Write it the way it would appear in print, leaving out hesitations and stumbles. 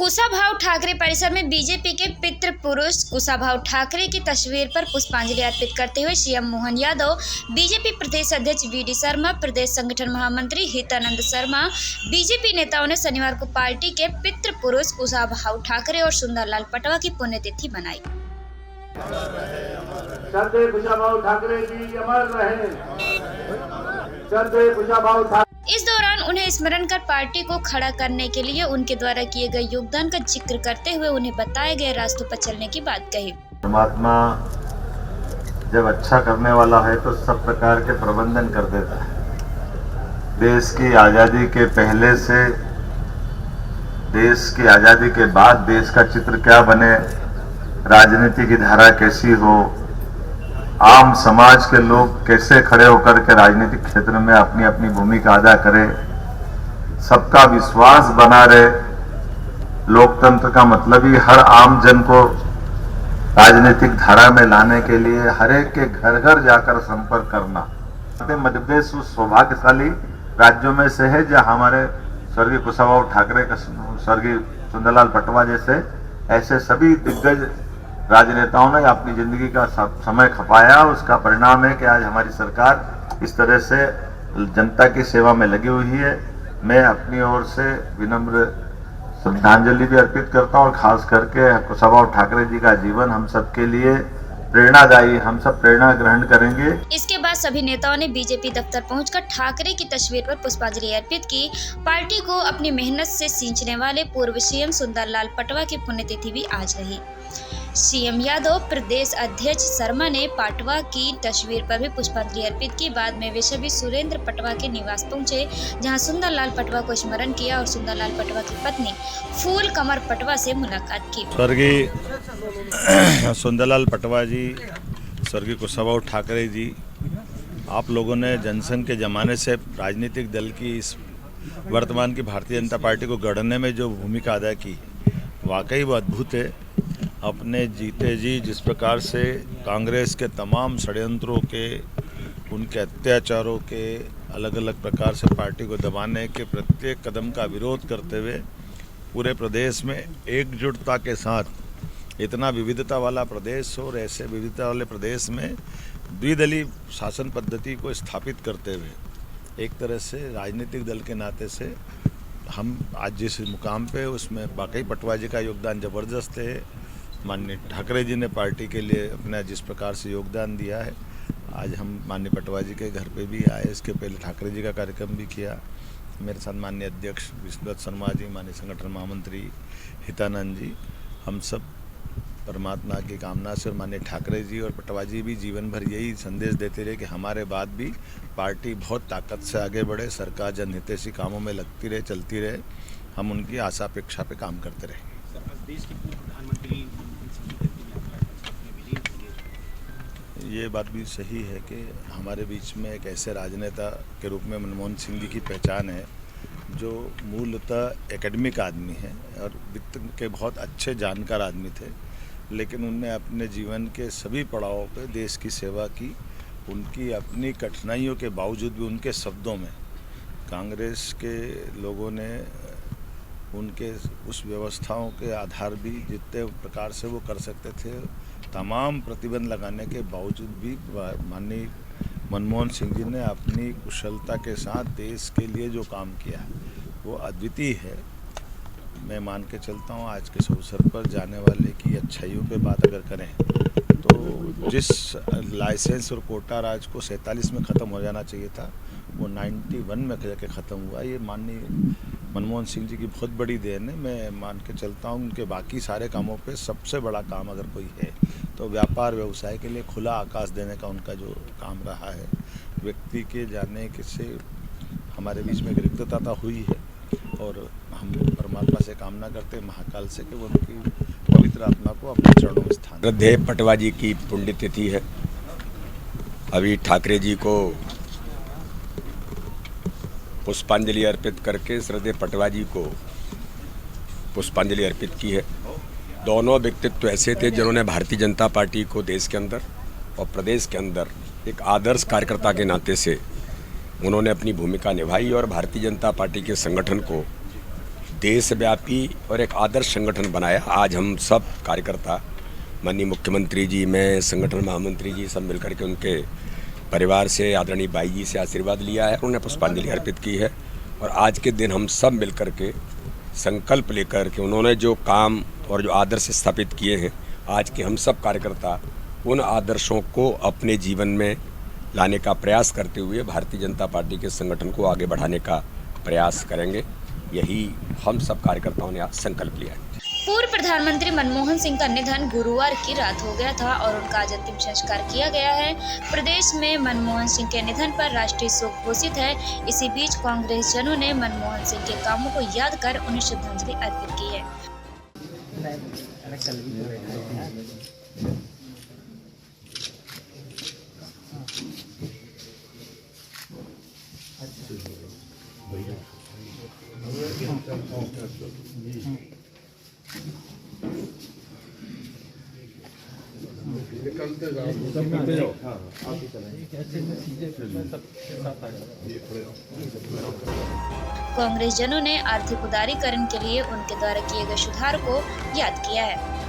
कुशाभाऊ ठाकरे परिसर में बीजेपी के पितृ पुरुष कुशाभाऊ ठाकरे की तस्वीर पर पुष्पांजलि अर्पित करते हुए सीएम मोहन यादव, बीजेपी प्रदेश अध्यक्ष वीडी शर्मा, प्रदेश संगठन महामंत्री हितानंद शर्मा, बीजेपी नेताओं ने शनिवार को पार्टी के पितृ पुरुष कुशाभाऊ ठाकरे और सुंदरलाल पटवा की पुण्यतिथि मनाई। कुशाभाऊ ठाकरे जी अमर रहे। कुशाभाऊ ठाकरे। इस दौरान उन्हें स्मरण कर पार्टी को खड़ा करने के लिए उनके द्वारा किए गए योगदान का जिक्र करते हुए उन्हें बताए गए रास्तों पर चलने की बात कही। परमात्मा जब अच्छा करने वाला है तो सब प्रकार के प्रबंधन कर देता है। देश की आज़ादी के पहले से देश की आज़ादी के बाद देश का चित्र क्या बने, राजनीति की धारा कैसी हो, आम समाज के लोग कैसे खड़े होकर के राजनीतिक क्षेत्र में अपनी अपनी भूमिका अदा करें, सबका विश्वास बना रहे। लोकतंत्र का मतलब ही हर आम जन को राजनीतिक धारा में लाने के लिए हर एक के घर घर जाकर संपर्क करना। मध्य प्रदेश उस सौभाग्यशाली राज्यों में से है जहां हमारे स्वर्गीय कुशाभाऊ ठाकरे का, स्वर्गीय सुंदरलाल पटवा जैसे ऐसे सभी दिग्गज राजनेताओं ने अपनी जिंदगी का समय खपाया। उसका परिणाम है कि आज हमारी सरकार इस तरह से जनता की सेवा में लगी हुई है। मैं अपनी ओर से विनम्र श्रद्धांजलि भी अर्पित करता हूं और खास करके कुशाभाऊ ठाकरे जी का जीवन हम सबके लिए प्रेरणादायी, हम सब प्रेरणा ग्रहण करेंगे। इसके बाद सभी नेताओं ने बीजेपी दफ्तर पहुंचकर ठाकरे की तस्वीर पर पुष्पांजलि अर्पित की। पार्टी को अपनी मेहनत से सींचने वाले पूर्व सीएम सुंदरलाल पटवा की पुण्यतिथि भी आज रही। सीएम यादव, प्रदेश अध्यक्ष शर्मा ने पटवा की तस्वीर पर भी पुष्पांजलि अर्पित की। बाद में वे सभी सुरेंद्र पटवा के निवास पहुंचे, जहां सुंदरलाल पटवा को स्मरण किया और सुंदरलाल पटवा की पत्नी फूल कमर पटवा से मुलाकात की। स्वर्गीय सुंदरलाल पटवा जी, स्वर्गीय कुशाभाऊ ठाकरे जी, आप लोगों ने जनसंघ के ज़माने से राजनीतिक दल की इस वर्तमान की भारतीय जनता पार्टी को गढ़ने में जो भूमिका अदा की, वाकई वो अद्भुत है। अपने जीते जी जिस प्रकार से कांग्रेस के तमाम षड्यंत्रों के, उनके अत्याचारों के, अलग अलग प्रकार से पार्टी को दबाने के प्रत्येक कदम का विरोध करते हुए पूरे प्रदेश में एकजुटता के साथ, इतना विविधता वाला प्रदेश और ऐसे विविधता वाले प्रदेश में द्विदलीय शासन पद्धति को स्थापित करते हुए एक तरह से राजनीतिक दल के नाते से हम आज जिस मुकाम पे, उसमें वाकई पटवा जी का योगदान ज़बरदस्त है। माननीय ठाकरे जी ने पार्टी के लिए अपना जिस प्रकार से योगदान दिया है, आज हम माननीय पटवा जी के घर पे भी आए। इसके पहले ठाकरे जी का कार्यक्रम भी किया। मेरे साथ माननीय अध्यक्ष विष्णु शर्मा जी, माननीय संगठन महामंत्री हितानंद जी, हम सब परमात्मा की कामना से और माननीय ठाकरे जी और पटवा जी भी जीवन भर यही संदेश देते रहे कि हमारे बाद भी पार्टी बहुत ताकत से आगे बढ़े, सरकार जनहितैषी कामों में लगती रहे, चलती रहे। हम उनकी आशा अपेक्षा पे काम करते रहे। ये बात भी सही है कि हमारे बीच में एक ऐसे राजनेता के रूप में मनमोहन सिंह जी की पहचान है, जो मूलतः एकेडमिक आदमी है और वित्त के बहुत अच्छे जानकार आदमी थे, लेकिन उनने अपने जीवन के सभी पड़ावों पे देश की सेवा की। उनकी अपनी कठिनाइयों के बावजूद भी उनके शब्दों में कांग्रेस के लोगों ने उनके उस व्यवस्थाओं के आधार भी जितने प्रकार से वो कर सकते थे, तमाम प्रतिबंध लगाने के बावजूद भी माननीय मनमोहन सिंह जी ने अपनी कुशलता के साथ देश के लिए जो काम किया वो अद्वितीय है। मैं मान के चलता हूँ आज के इस अवसर पर जाने वाले की अच्छाइयों पे बात अगर करें तो जिस लाइसेंस और कोटा राज को 47 में ख़त्म हो जाना चाहिए था, वो 91 में जाके ख़त्म हुआ। ये माननीय मनमोहन सिंह जी की बहुत बड़ी देन है। मैं मान के चलता हूँ उनके बाकी सारे कामों पे सबसे बड़ा काम अगर कोई है तो व्यापार व्यवसाय के लिए खुला आकाश देने का उनका जो काम रहा है। व्यक्ति के जाने के से हमारे बीच में रिक्तता हुई है और हम परमात्मा से कामना करते हैं, महाकाल से, कि वो उनकी पवित्र आत्मा को अपने चरणों में स्थान। श्रद्धेय पटवा जी की पुण्यतिथि है। अभी ठाकरे जी को पुष्पांजलि अर्पित करके श्रद्धेय पटवा जी को पुष्पांजलि अर्पित की है। दोनों व्यक्तित्व ऐसे थे जिन्होंने भारतीय जनता पार्टी को देश के अंदर और प्रदेश के अंदर एक आदर्श कार्यकर्ता के नाते से उन्होंने अपनी भूमिका निभाई और भारतीय जनता पार्टी के संगठन को देशव्यापी और एक आदर्श संगठन बनाया। आज हम सब कार्यकर्ता, माननीय मुख्यमंत्री जी, मैं, संगठन महामंत्री जी, सब मिलकर के उनके परिवार से, आदरणीय बाई जी से आशीर्वाद लिया है, उन्हें पुष्पांजलि अर्पित की है। और आज के दिन हम सब मिलकर के संकल्प लेकर के उन्होंने जो काम और जो आदर्श स्थापित किए हैं, आज के हम सब कार्यकर्ता उन आदर्शों को अपने जीवन में लाने का प्रयास करते हुए भारतीय जनता पार्टी के संगठन को आगे बढ़ाने का प्रयास करेंगे। यही हम सब कार्यकर्ताओं ने आज संकल्प लिया है। पूर्व प्रधानमंत्री मनमोहन सिंह का निधन गुरुवार की रात हो गया था और उनका आज अंतिम संस्कार किया गया है। प्रदेश में मनमोहन सिंह के निधन पर राष्ट्रीय शोक घोषित है। इसी बीच कांग्रेस जनों ने मनमोहन सिंह के कामों को याद कर उन्हें श्रद्धांजलि अर्पित की है। कांग्रेस जनों ने आर्थिक उदारीकरण के लिए उनके द्वारा किए गए सुधार को याद किया है।